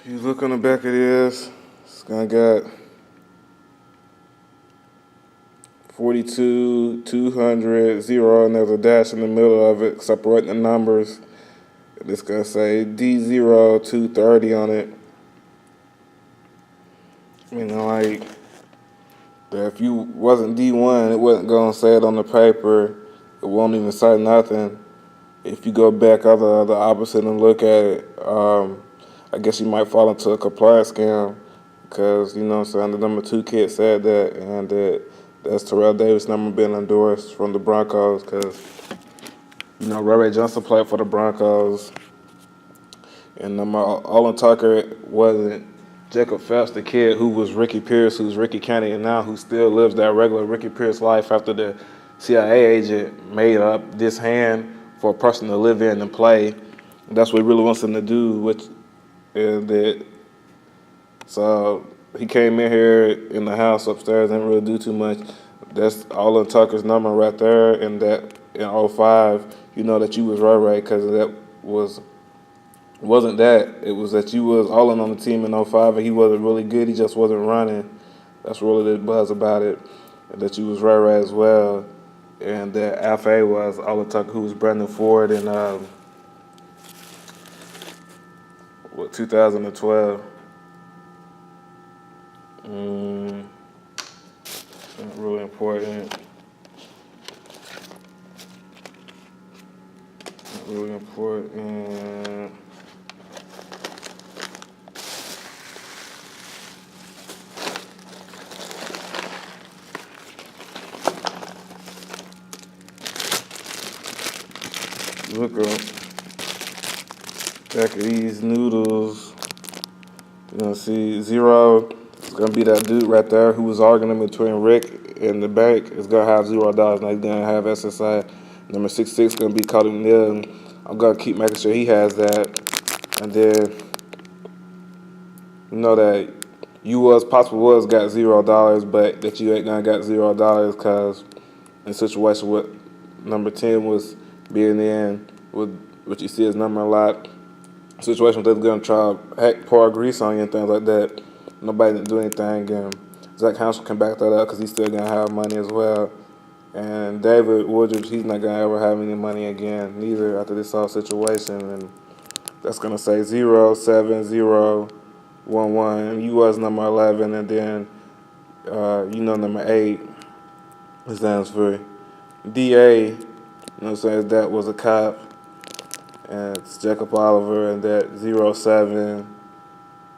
You look on the back of this, it's gonna got 42, 200, 0, and there's a dash in the middle of it separating the numbers. It's gonna say D0, 230 on it. Like that if you wasn't D1, it wasn't gonna say it on the paper. It won't even say nothing. If you go back the opposite and look at it, I guess you might fall into a compliance scam because, you know what I'm saying, the number 2 kid said that, and that's Terrell Davis' number being endorsed from the Broncos because, Ray Ray Johnson played for the Broncos, and Olin Tucker wasn't Jacob Phelps, the kid who was Ricky Pierce, who's Ricky County, and now who still lives that regular Ricky Pierce life after the CIA agent made up this hand for a person to live in and play. That's what he really wants him to do, which is that. So he came in here in the house upstairs, didn't really do too much. That's Olin Tucker's number right there, and that in '05, you know that you was Ray Ray because that wasn't that. It was that you was all in on the team in '05 and he wasn't really good. He just wasn't running. That's really the buzz about it. And that you was Ray Ray as well. And that Alpha was Olin Tucker, who was Brandon Ford in 2012. Not really important. Not really important. Look up back at these noodles. You're gonna see 0. It's gonna be that dude right there who was arguing between Rick and the bank. It's gonna have $0. Now he's gonna have SSI. Number 66 gonna be Cody Neal. I'm gonna keep making sure he has that. And then you know that you was possible was got $0, but that you ain't gonna got $0 because in situation with number 10 was being in with what you see as number a lot. Situation they're gonna try to pour grease on you and things like that. Nobody didn't do anything, and Zach Hansel can back that up because he's still gonna have money as well. And David Woodridge, he's not gonna ever have any money again, neither after this whole situation. And that's gonna say 07011. You was number 11, and then number 8. It stands for DA. You know what I'm saying? That was a cop. And it's Jacob Oliver, and that 07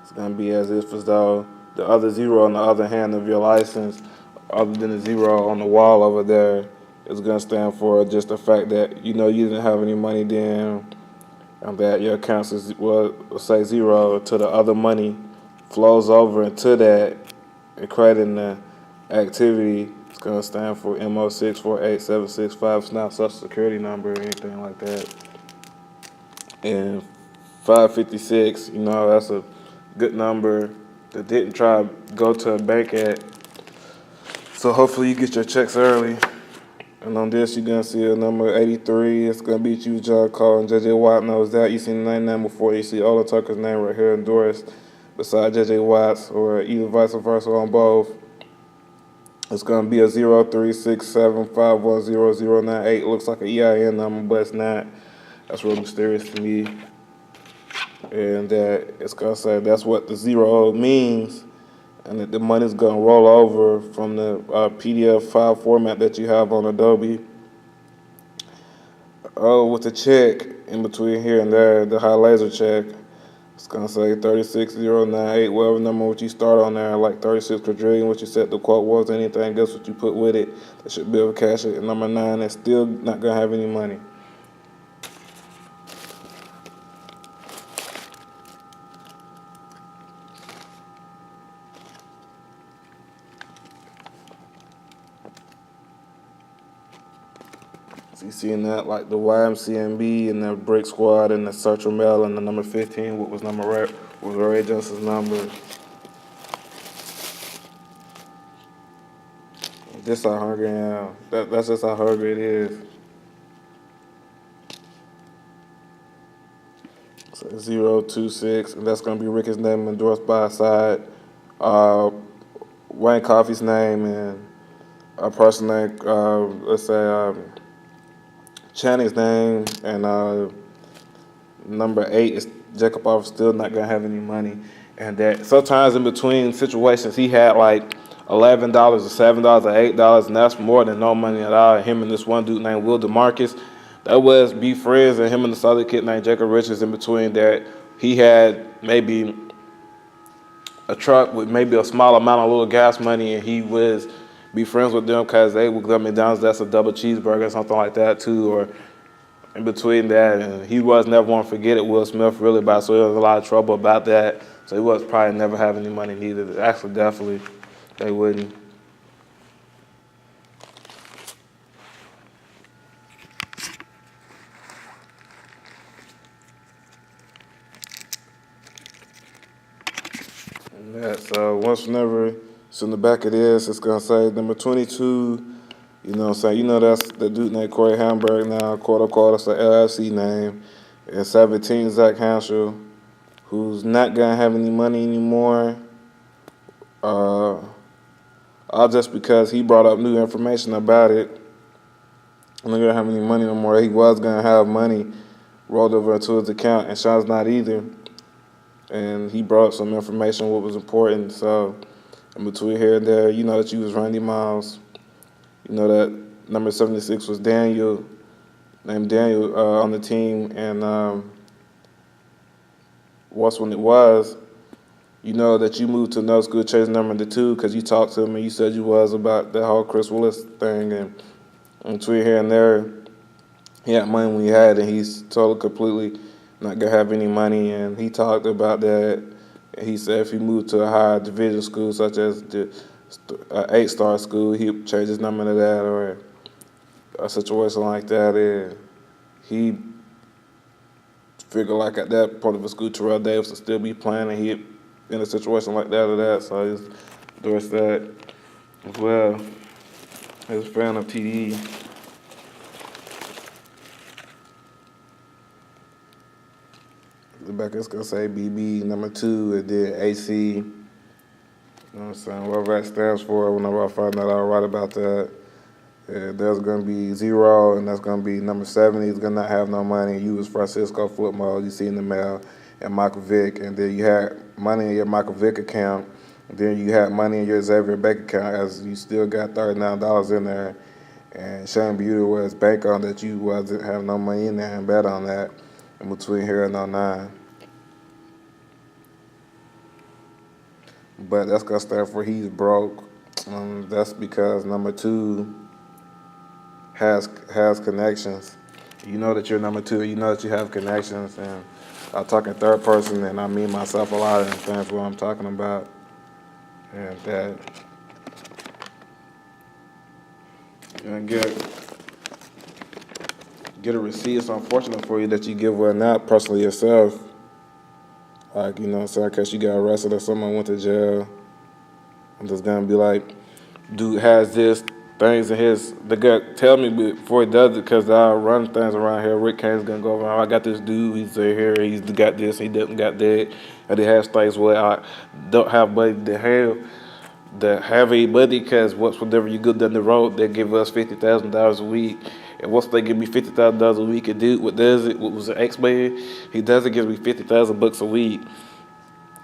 is going to be as if as though the other 0 on the other hand of your license, other than the 0 on the wall over there, is going to stand for just the fact that you didn't have any money then, and that your accounts will say 0 till the other money flows over into that and creating the activity. It's going to stand for MO648765. It's not social security number or anything like that. And 556, that's a good number that didn't try to go to a bank at. So hopefully you get your checks early. And on this, you're going to see a number 83. It's going to be you, John Cole, and J.J. Watt knows that. You see the name before. You see Olin Tucker's name right here endorsed beside J.J. Watt's, or either vice versa on both. It's going to be a 03675100098. Looks like an EIN number, but it's not. That's real mysterious to me. And that it's going to say that's what the 0 means, and that the money's going to roll over from the PDF file format that you have on Adobe. With the check in between here and there, the high laser check, it's going to say 36098, whatever number what you start on there, like 36 quadrillion, what you said the quote was, anything else what you put with it, that should be able to cash it. And number 9, that's still not going to have any money. So you seeing that, like the YMCMB and the Brick Squad and the Searcher Mail and the number 15, what was Ray Johnson's number. This how hungry I am. That's just how hungry it is. So 026, and that's gonna be Ricky's name endorsed by his side. Uh, Wayne Coffey's name and a person named let's say Channing's name and number 8 is Jacob Offer still not gonna have any money, and that sometimes in between situations he had like $11 or $7 or $8, and that's more than no money at all. Him and this one dude named Will DeMarcus, that was be friends, and him and this other kid named Jacob Richards in between that he had maybe a truck with maybe a small amount of little gas money, and he was be friends with them because they would go to McDonald's. That's a double cheeseburger or something like that too, or in between that, and he was never want to forget it. Will Smith really about, so there was a lot of trouble about that. So he was probably never have any money neither. Actually, definitely, they wouldn't. And that, so once whenever it's in the back of this, it's gonna say number 22. You know what I'm saying? You know that's the dude named Corey Hamburg now, quote unquote. That's the LLC name. And 17, Zach Hanschel, who's not gonna have any money anymore. Uh, all just because he brought up new information about it. I'm not gonna have any money no more. He was gonna have money rolled over into his account, and Sean's not either. And he brought some information what was important. So in between here and there, you know that you was Randy Miles. You know that number 76 was Daniel, named Daniel on the team, and once when it was, you know that you moved to another school, changed number to 2 because you talked to him and you said you was about that whole Chris Willis thing, and in between here and there, he had money when he had, and he's totally completely not gonna have any money, and he talked about that. He said if he moved to a higher division school such as the 8-star school, he'd change his number to that, or a situation like that, and he figured like at that point of the school, Terrell Davis would still be playing, and he in a situation like that or that, so he's endorsed that as well. He's a fan of TDE. The back is gonna say BB number 2, and then AC. You know what I'm saying? Whatever that stands for, whenever I find out, I'll write about that. There's going to be 0, and that's going to be number 70. He's going to not have no money. You was Francisco Football, you see in the mail, and Michael Vick. And then you had money in your Michael Vick account. And then you had money in your Xavier Bank account, as you still got $39 in there. And Shane Beauty was bank on that you wasn't have no money in there and bet on that in between here and '09. But that's going to stand for he's broke. That's because number 2 has connections. You know that you're number 2. You know that you have connections, and I talk in third person, and I mean myself a lot, and that's what I'm talking about. And that, and get a receipt. It's unfortunate for you that you give one out personally yourself. Like, you know what I'm saying, in case you got arrested or someone went to jail. I'm just gonna be like, dude has this things in his, the guy tell me before he does it, because I run things around here. Rick Kane's gonna go around, I got this dude, he's here, he's got this, he doesn't got that. And he has things where I don't have money to have a buddy, because whenever you go down the road, they give us $50,000 a week. And once they give me $50,000 a week, a dude, what was an X-Man, he doesn't give me $50,000 a week.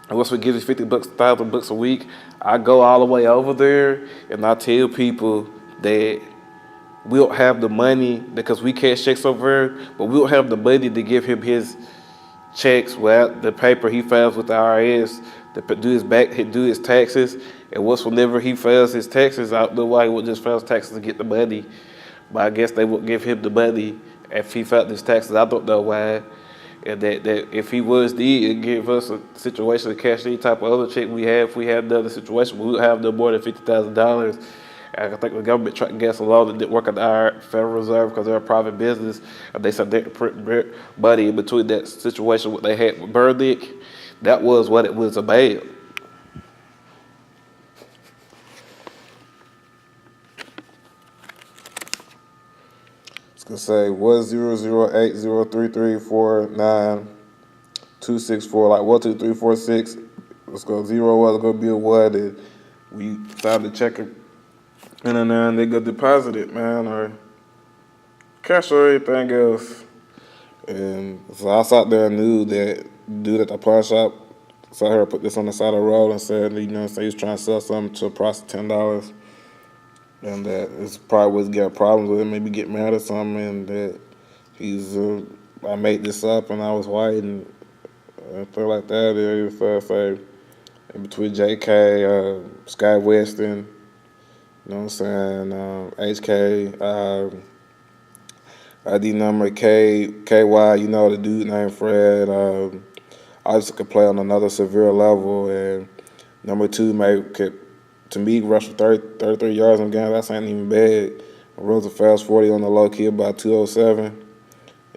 And once we give me $50,000 a week, I go all the way over there and I tell people that we don't have the money because we cash checks over there, but we don't have the money to give him his checks without the paper he files with the IRS to do his taxes. And whenever he files his taxes, I don't know why he would just file his taxes to get the money. But I guess they would give him the money if he filed his taxes. I don't know why. And that if he was it'd give us a situation to cash any type of other check we have. If we had another situation, we would have no more than $50,000. I think the government tried to guess a law that didn't work at the Federal Reserve because they're a private business. And they said they print money in between that situation what they had with Burdick. That was what it was about. It's gonna say was 0080334 264, like 12346. Let's go 0 was gonna be a what, and we decided to check it in and there, and they go deposit it, man, or cash or anything else. And so I sat there and knew that dude at the pawn shop saw her put this on the side of the road and said, you know, so he was trying to sell something to a price of $10, and that it's probably was getting problems with him, maybe get mad or something, and that he's I made this up and I was white and stuff like that. He was say in between JK, Sky Weston, you know what I'm saying, HK, ID number KY, you know, the dude named Fred. I just could play on another severe level, and number two could, to me, rush for 33 yards in the game. That's ain't even bad. I runs a fast 40 on the low key, about 207.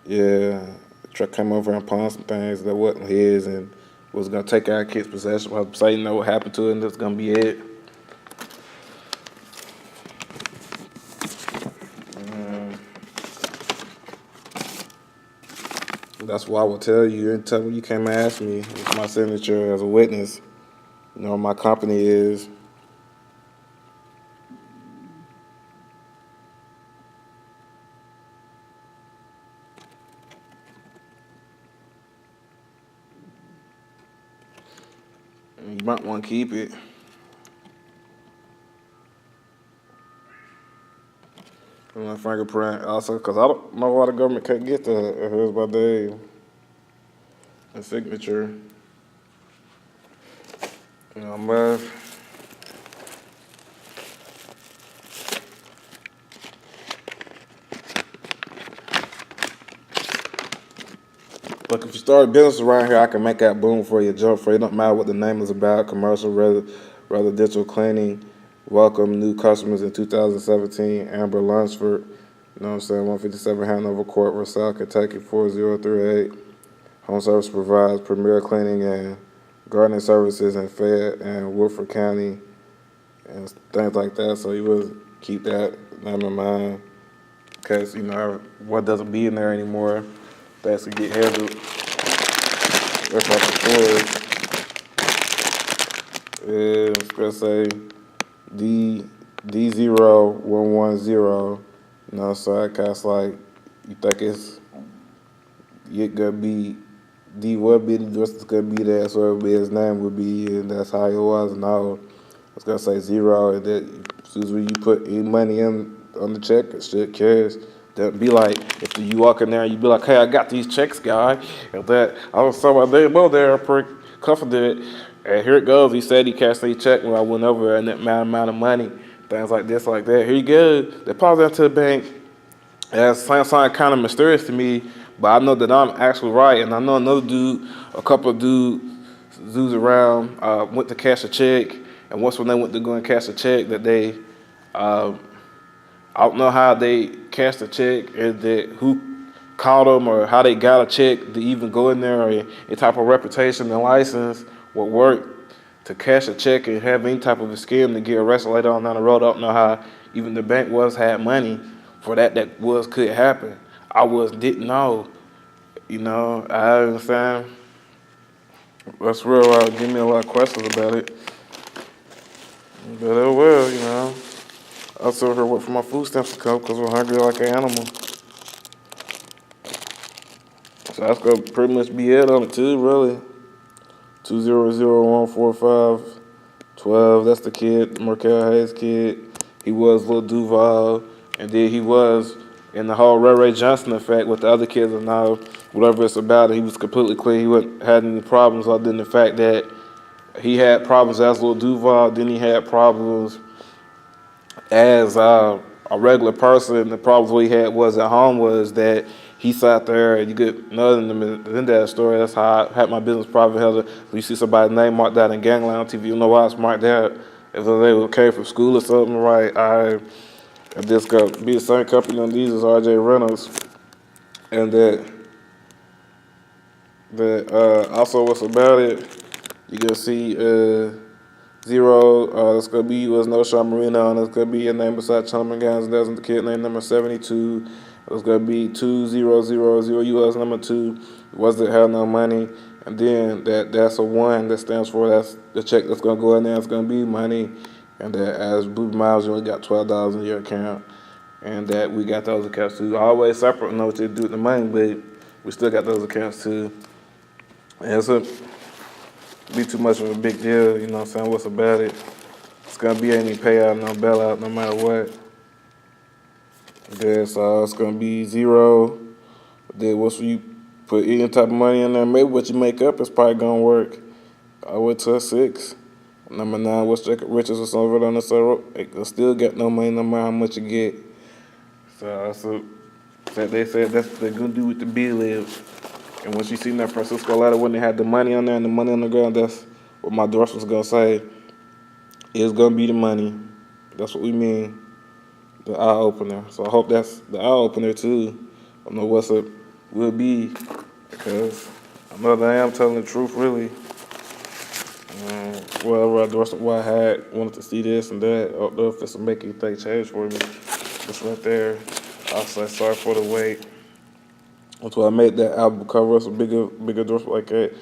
Yeah, truck came over and pawned some things that wasn't his and was gonna take our kid's possession. I was saying, you know what happened to it, and that's gonna be it. That's why I will tell you. Anytime you came and ask me, it's my signature as a witness. You know, my company is. You might want to keep it. And my fingerprint also, because I don't know why the government can't get hers by day. The signature. You know, man. Look, if you start a business around here, I can make that boom for you, jump for you. It don't matter what the name is about, commercial, residential cleaning. Welcome new customers in 2017, Amber Lunsford. You know what I'm saying? 157 Hanover Court, Roselle, Kentucky, 4038. Home Service provides premier cleaning and gardening services in Fayette and Woodford County and things like that. So you would keep that name in mind, because, you know, what doesn't be in there anymore, that's to get handled. That's like the story. It's gonna say D0110. You know, so I cast like, you think it gonna be D, what be the justice gonna be there, so it'll be his name would be, and that's how it was. And I was gonna say 0, and that as soon as you put any money in on the check, it should cash. That'd be like, if you walk in there, you'd be like, hey, I got these checks, guy. And that, I was talking about, they well, they're pretty confident. And here it goes. He said he cashed a check when I went over and that amount of money, things like this, like that. Here you go. Deposit that to the bank. That sounds kind of mysterious to me, but I know that I'm actually right. And I know another dude, a couple of dudes around, went to cash a check. And once when they went to go and cash a check, that they, I don't know how they cashed a check, and that who called them or how they got a check to even go in there, or any type of reputation and license would work to cash a check and have any type of a scheme to get arrested later on down the road. I don't know how even the bank had money for that could happen. Didn't know. You know, I understand. That's real. Give me a lot of questions about it. But it will, you know. I still here wait for my food stamps to come because we're hungry like an animal. So that's gonna pretty much be it on it too, really. 200-145-12. That's the kid, Markel Hayes kid. He was Lil Duval, and then he was in the whole Ray Johnson effect with the other kids, and now whatever it's about, he was completely clean. He wasn't had any problems other than the fact that he had problems as Lil Duval. Then he had problems as a regular person. The problems we had was at home was that he sat there, and you get nothing in that story. That's how I had my business private held. You see somebody's name marked out in Gangland on TV, you know why it's marked out. If they came from school or something, right? This could be the same company on these as RJ Reynolds, and that also what's about it, you can see 0. That's gonna be was no Sean Marino, and it's gonna be a name beside Chumman Gans, and there's the kid named number 72. It was gonna be 2000 US number 2. Wasn't had no money, And then that's a one that stands for that's the check that's gonna go in there. It's gonna be money, and that as Blue Miles, you only got $12 in your account, and that we got those accounts too. Always separate, know what you do with the money, but we still got those accounts too. And it's a be too much of a big deal. You know what I'm saying? What's about it? It's gonna be any payout, no bailout, no matter what. Then so it's gonna be zero. Then once you put any type of money in there, maybe what you make up is probably gonna work. I went to a six. Number nine, what's Jacob Richards or something on the zero? It still got no money no matter how much you get. So they said that's what they're gonna do with the bill is. And once you see that Francisco letter when they had the money on there and the money on the ground, that's what my Doris was gonna say. It's gonna be the money. That's what we mean. The eye opener. So I hope that's the eye opener too. I don't know what's up will be because I know that I am telling the truth really. Well, why I had wanted to see this and that. I don't know if it's making anything change for me. It's right there. I'll say sorry for the wait. That's why I made that album cover. It's a bigger endorsement like that.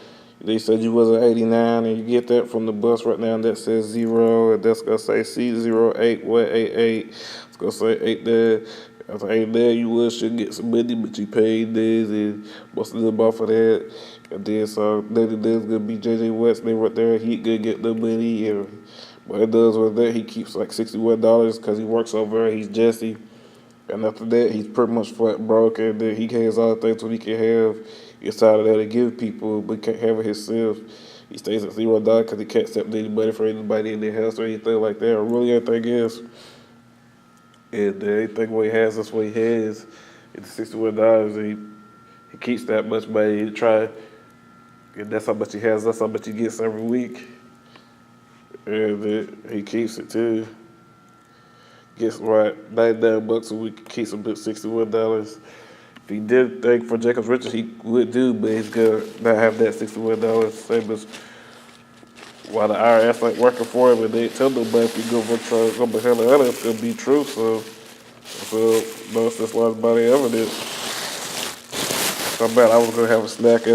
They said you was an 89, and you get that from the bus right now, and that says 0, and that's gonna say C08 It's gonna say 8 there. After 8 there, you should get some money, but you paid this, and what's the little for that? And then so there's gonna be JJ West. They right there. He gonna get the money, and what it does with that, he keeps like $61 because he works over there. He's Jesse. And after that, he's pretty much flat broke, and then he has all the things what he can have inside of that to give people, but he can't have it himself. He stays at $0 because he can't accept anybody for anybody in their house or anything like that. Or really, anything is, and anything what he has, that's what he has. It's $61. He keeps that much money. He try, and that's how much he has. That's how much he gets every week, and he keeps it too. Guess what? $99 a week keeps him at $61. If he did think for Jacobs Richards, he would do, but he's gonna not have that $61. Same as why the IRS ain't working for him, and they tell nobody if you go behind the other, it's gonna be true. So no, it's just a lot of body evidence. So bad I was gonna have a snack.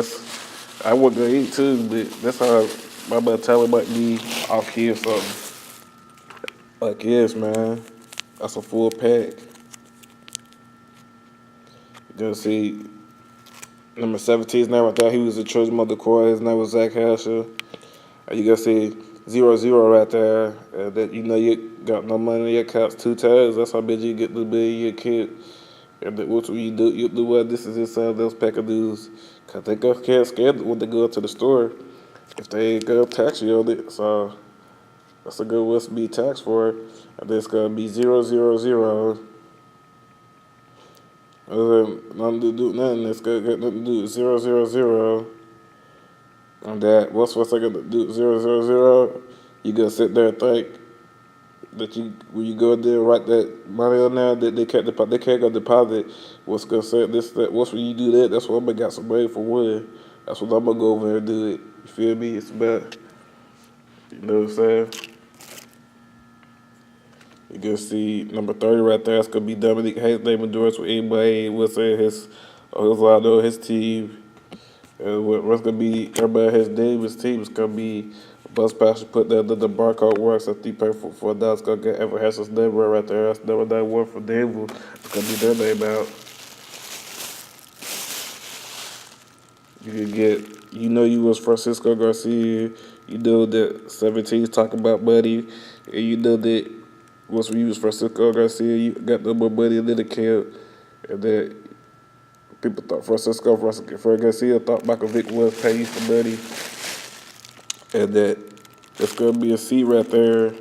I wasn't gonna eat too, but that's how my mentality might be off here or something. Like yes, man. That's a full pack. You're gonna see number 17's name right there. He was the chosen of the core. His name was Zach Hasher. You gonna see 0-0 right there. That you know you got no money in your accounts 2 times. That's how big you get the bill your kid. And that what you do, you do what this is inside those packadoos. Cause they go can't scared when they go to the store. If they go tax you on it, so that's a good one to be taxed for. And then it's gonna be 0-0-0. Nothing to do nothing. It's gonna get nothing to do with 0-0-0. And that what's I gonna do 0-0-0? You gonna sit there and think that you when you go there write that money on there that they can't go deposit what's gonna say this that once when you do that, that's what I'm gonna got some money for one. That's what I'm gonna go over there and do it. You feel me? It's about you know what I'm saying? You can see number 30 right there. It's gonna be Dominique Hayes name endurance with anybody will say his his team. What's gonna be everybody his name, his team is gonna be a bus passenger put the barcode works. I think pay for $4. It's gonna get ever has his name right there. That's number 91 for Denver. It's gonna be their name out. You can get you was Francisco Garcia. You know that 17's talking about money, and you know that once we use Francisco Garcia, you got no more money in the account, and that people thought Francisco Garcia thought Michael Vick was paying you for money, and that it's gonna be a C right there,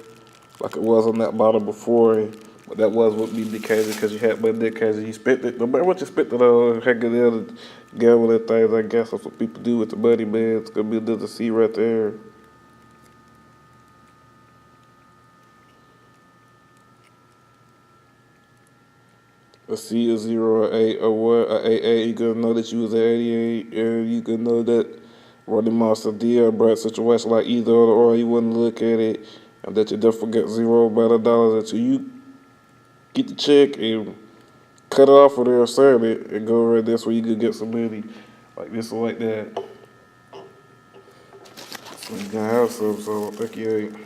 like it was on that bottle before. But that was what be the case because you had money because you spent it. No matter what you spent it on, hanging out and gambling and things. I guess that's what people do with the money, man. It's gonna be another C right there. A C, a 0, a 8, or what, a 88, you gonna know that you was an 88, and you gonna know that running Monster D or Brad situation like either or you wouldn't look at it, and that you definitely get $0 by the dollars until you get the check and cut it off of there, sign it, and go right there so you could get some money like this or like that. He's gonna have some, so I think he ain't.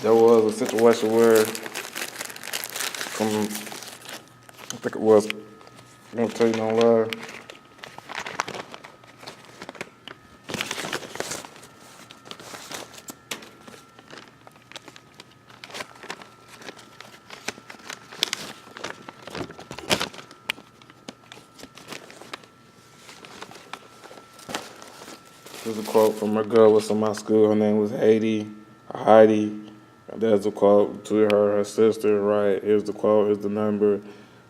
There was a situation where, I think it was, I'm gonna tell you no lie. There's a quote from a girl was in my school. Her name was Heidi. And there's a quote to her sister, right? Here's the quote, here's the number.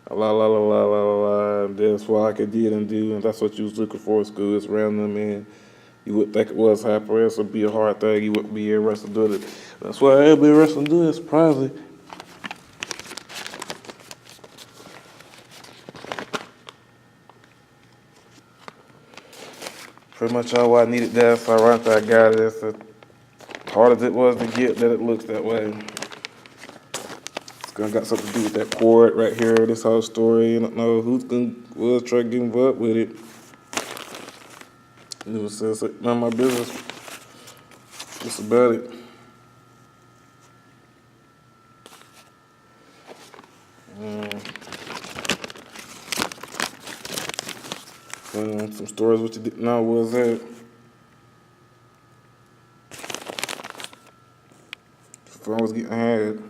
La la la la la la la. That's what I could did and do, and that's what you was looking for in school. It's random, and you would think it was happiness would be a hard thing. You wouldn't be interested in doing it. That's why everybody interested in doing it, surprisingly. Pretty much all I needed there, so right there I got it. It's as hard as it was to get that it looks that way. It's gonna got something to do with that chord right here, this whole story. I don't know who's gonna was trying to give up with it. It was just none of my business. It's about it. Some stories what you didn't know was that the phone was getting had.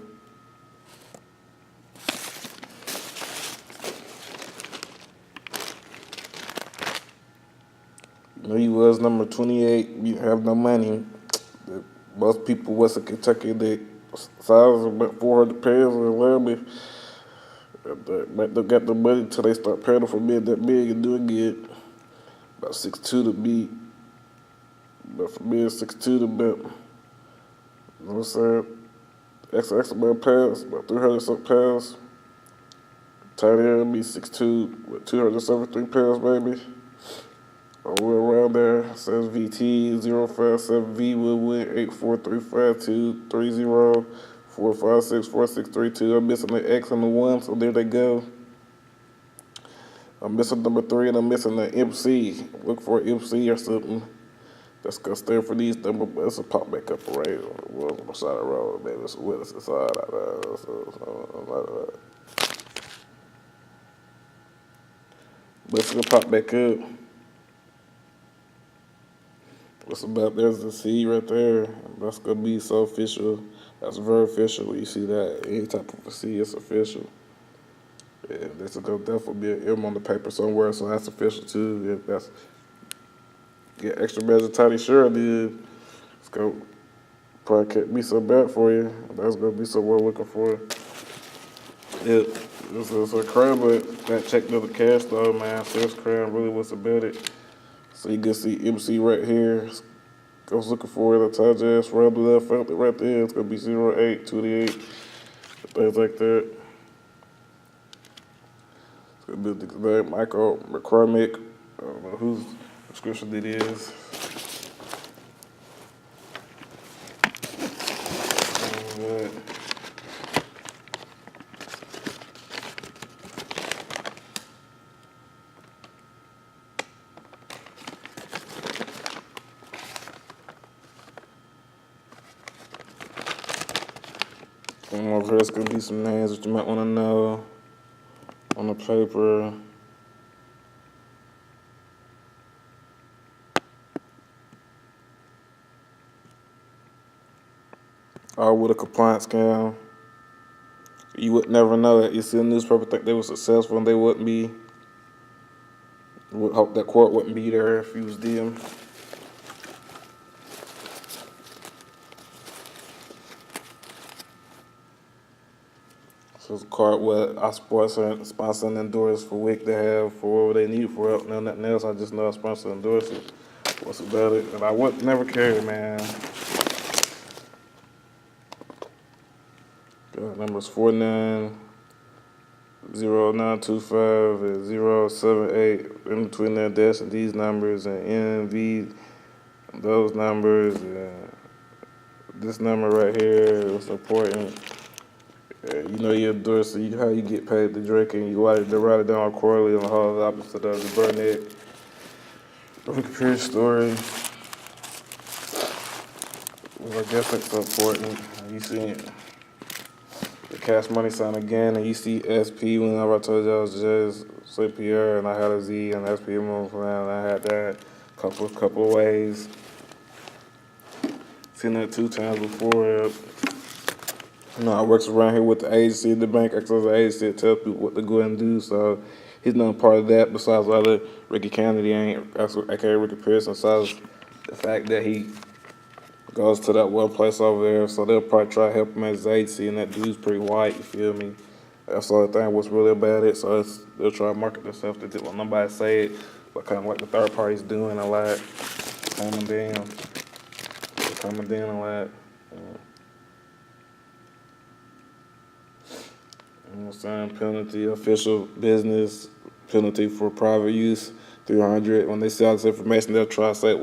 You know, you was number 28. You have no money. Most people was in Kentucky. They size about 400 pounds or whatever. They got the money until they start paying for being that big and doing good. About 6'2" to beat. But for being 6'2" to bet, you know what I'm saying? X amount of pounds, about 300 something pounds. Tight end be 6'2", with 273 pounds maybe. Or we're around there. It says VT 057V will win 8435230 I'm missing the X and the 1, so there they go. I'm missing number 3 and I'm missing the MC. Look for an MC or something. That's gonna stand for these numbers, but it's a pop back up right on the side of the road, man. It's a witness inside out there. But it's gonna pop back up. What's about there's a C right there. That's gonna be so official. That's very official when you see that. Any type of a C, it's official. Yeah, there's gonna definitely be an M on the paper somewhere, so that's official too. If that's get extra measure tidy sure did. It's gonna probably can't be so bad for you. That's gonna be somewhere looking for it. It's a crime, but that check to the cash though, man. Sales crime really was about it. So you can see MC right here. I was looking for it. I told you, it's rounded up, found it right there. It's gonna be 08, 28, things like that. It's gonna be the name Michael McCormick. I don't know whose prescription it is. There's gonna be some names that you might want to know on the paper. All with a compliance scam. You would never know that. You see a newspaper think they were successful and they wouldn't be. You would hope that court wouldn't be there if you was them. So it's a card what I sponsor and endorse for WIC to have for whatever they need for it. Nothing else. I just know I sponsor and endorse it. What's about it? And I would never carry, man. Numbers 490925 and 078 in between that dash and these numbers and NV those numbers and this number right here was important. You know you endorse it, how you get paid to drink and you write it down quarterly on the whole opposite of the Burnett Wikipedia story. Well, I guess it's important. You see the Cash Money sign again, and you see SP. Whenever I told you I was just CPR, and I had a Z and SP move plan, and I had that couple of ways. Seen that 2 times before. You know, I works around here with the agency, the bank acts as an agency that tells people what to go and do. So he's not a part of that. Besides other Ricky Kennedy, aka Ricky Pearson. Besides the fact that he goes to that one place over there, so they'll probably try to help him at his agency. And that dude's pretty white. You feel me? That's the only thing what's really about it. So they'll try to market themselves to let nobody say it, but kind of like the third party's doing a lot, coming down a lot. You know what I'm saying? Penalty, official business, penalty for private use, 300. When they see all this information, they'll try to say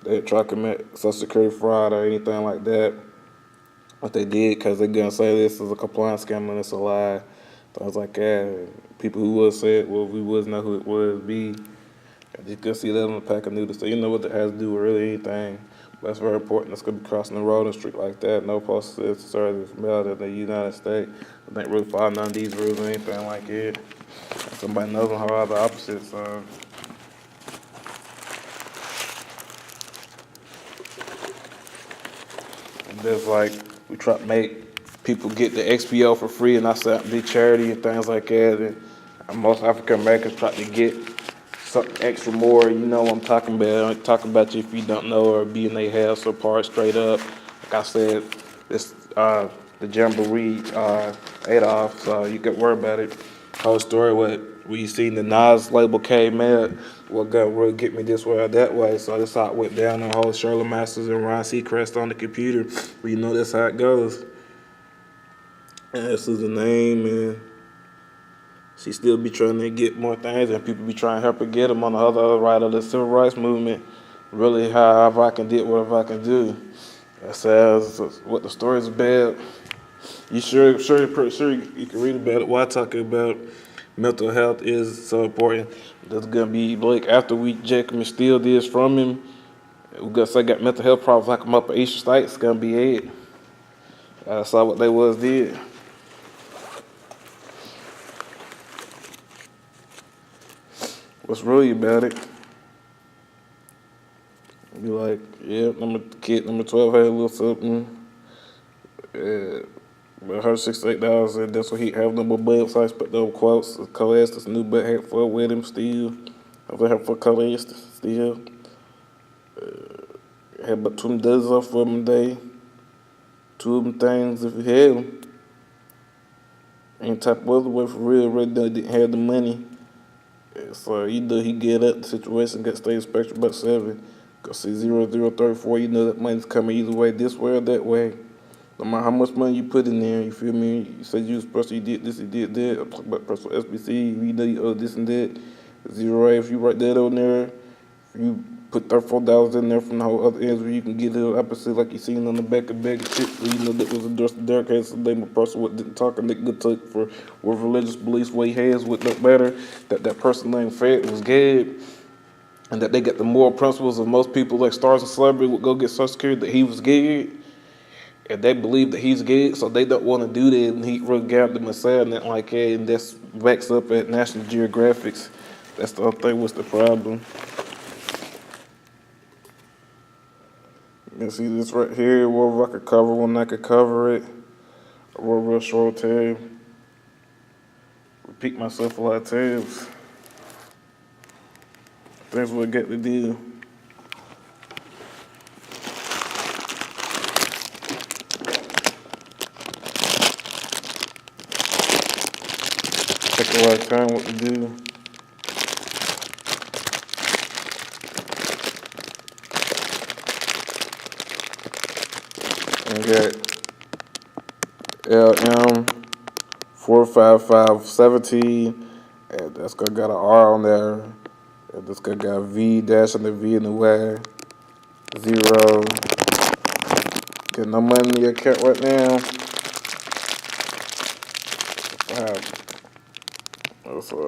they try to commit Social Security fraud or anything like that. What they did, because they're going to say this is a compliance scam and it's a lie. Things like that. People who would say it, well, we would know who it would be. You can see that on the pack of noodles. So you know what that has to do with really anything. But that's very important. That's going to be crossing the road and street like that. No postal service mailed in the United States. I think really follow none of these rules or anything like it. Somebody knows them how the opposite. So. And there's like, we try to make people get the XPO for free and I said do charity and things like that. And most African Americans try to get something extra more. You know what I'm talking about. I'm talking about you if you don't know or be in their house or part straight up. Like I said, this the Jamboree Adolf, so you could worry about it. Whole story when you seen the Nas label came out, what got really get me this way or that way. So that's how it went down on whole Shirley Masters and Ryan Seacrest on the computer. But you know that's how it goes. And this is the name, and she still be trying to get more things, and people be trying to help her get them on the other right of the civil rights movement. Really, however I can do whatever I can do. That's what the story's about. You pretty sure you can read about it. Why talking about mental health is so important. That's gonna be like after we Jacob and steal this from him. We gonna say got mental health problems like him up at Eastern State. It's gonna be it. I saw what they did. What's really about it? Be like, yeah, number 12 had a little something. But her $68, and that's what he have number bud, so I expect those quotes. Coalesce, this new butt hat for with him still. I was for Coalesce still. Had about 2 dozen off for him a day. 2 of them things if he had them. Any type of other way for real, really didn't have the money. So either he get up the situation, got stay spectrum about 7. Go see 0034, you know that money's coming either way, this way or that way. No matter how much money you put in there, you feel me? You said you was person, you did this, you did that. I'm talking about personal SBC, you know you owe this and that. 0A, if you write that on there, if you put $34 in there from the whole other ends where you can get it opposite like you seen on the back of bag of chips, so you know that was endorsed the Derek Hayes, the name of a person what didn't talk and good talk for what religious beliefs what he has what don't matter, that person named Fred was good. And that they got the moral principles of most people like stars and celebrities would go get Social Security that he was good. And they believe that he's good, so they don't want to do that. And he really grabbed them and said that like, hey, and that's backs up at National Geographics. That's the other thing. What's the problem? You can see this right here. Wherever I could cover when I could cover it. I wrote real short tab. Repeat myself a lot of times. That's what I got to do. Take a lot of time what to do. And got LM 45517. And that's got an R on there. And this guy got V dash and the V and the Y. 0. Get no money in your account right now. So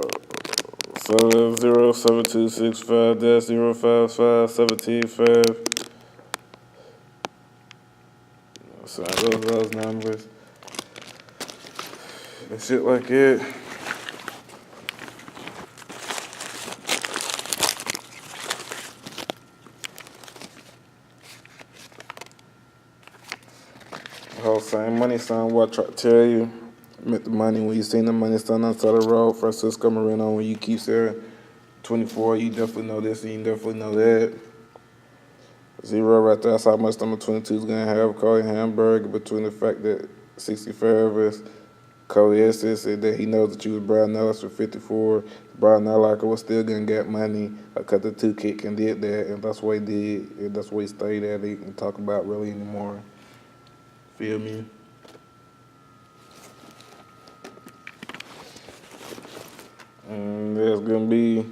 07265-055-175. So those numbers and shit like it. The whole same money sign, what I try to tell you. Meant the money when you seen the money sign on the side of the road, Francisco Moreno, when you keep saying 24, you definitely know this and you definitely know that. Zero right there, that's how much number 22 is going to have. Cody Hamburg, between the fact that 60 Favors, Cody Estes said that he knows that you was Brian Ellis for 54. Brian Ellis was still going to get money. I cut the 2 kick and did that, and that's what he did. And that's what he stayed at. He didn't talk about really anymore. Feel me? And there's going to be,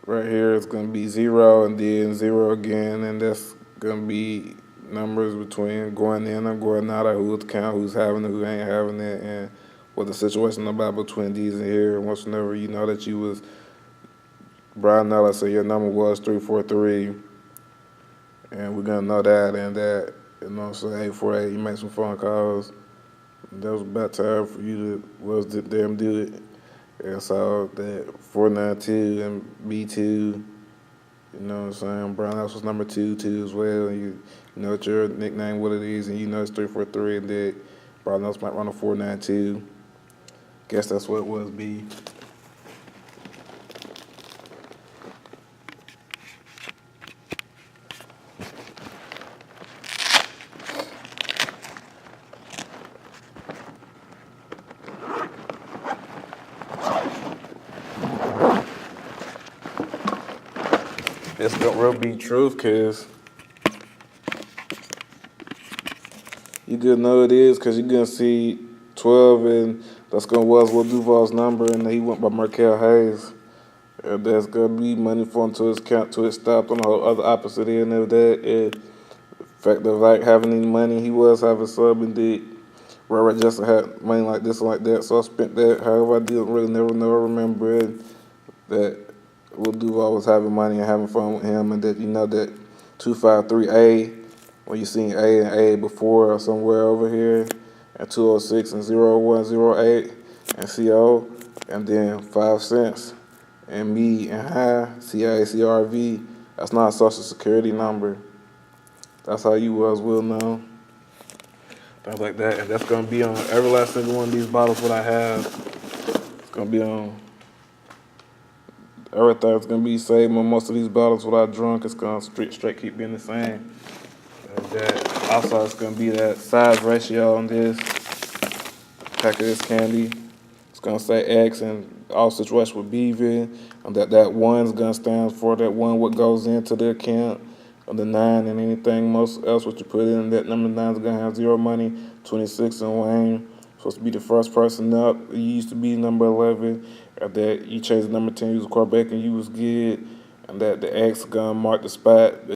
right here, it's going to be 0 and then 0 again, and that's going to be numbers between going in and going out, of who's count, who's having it, who ain't having it, and what the situation about between these and here. And once whenever you know that you was Brian Ellis, so your number was 343, and we're going to know that and that, you know, so 848, you make some phone calls. That was about time for you to damn do it. And so that 492 and B2, you know what I'm saying? Brown House was number 2 too as well. And you know what your nickname, what it is, and you know it's 343, and that Brown House might run a 492. Guess that's what it was, B. It's gonna real be truth, cause you gonna know it is, cause you're gonna see 12, and that's gonna was Will Duval's number, and he went by Markel Hayes. And there's gonna be money for him to his count to his stop on the whole other opposite end of that. And the fact of like having any money, he was having some indeed. Robert Justin had money like this and like that, so I spent that. However, I didn't really never know or remember it, that Will Duval was having money and having fun with him, and that you know that 253A, when you seen A and A before or somewhere over here, and 206 and 0108 and CO, and then 5 cents and me and high CIACRV. That's not a social security number. That's how you was will know. Things like that, and that's gonna be on every last single one of these bottles what I have. It's gonna be on everything's gonna be saved on most of these bottles what I drunk. It's gonna straight keep being the same. And that also it's gonna be that size ratio on this pack of this candy. It's gonna say X and all situations with BV, and that one's gonna stand for that one what goes into the account. On the 9 and anything most else what you put in, that number 9 is gonna have 0 money. 26 and Wayne supposed to be the first person up. You used to be number 11. And that you changed the number 10, you was quarterback and you was good. And that the X gonna mark the spot.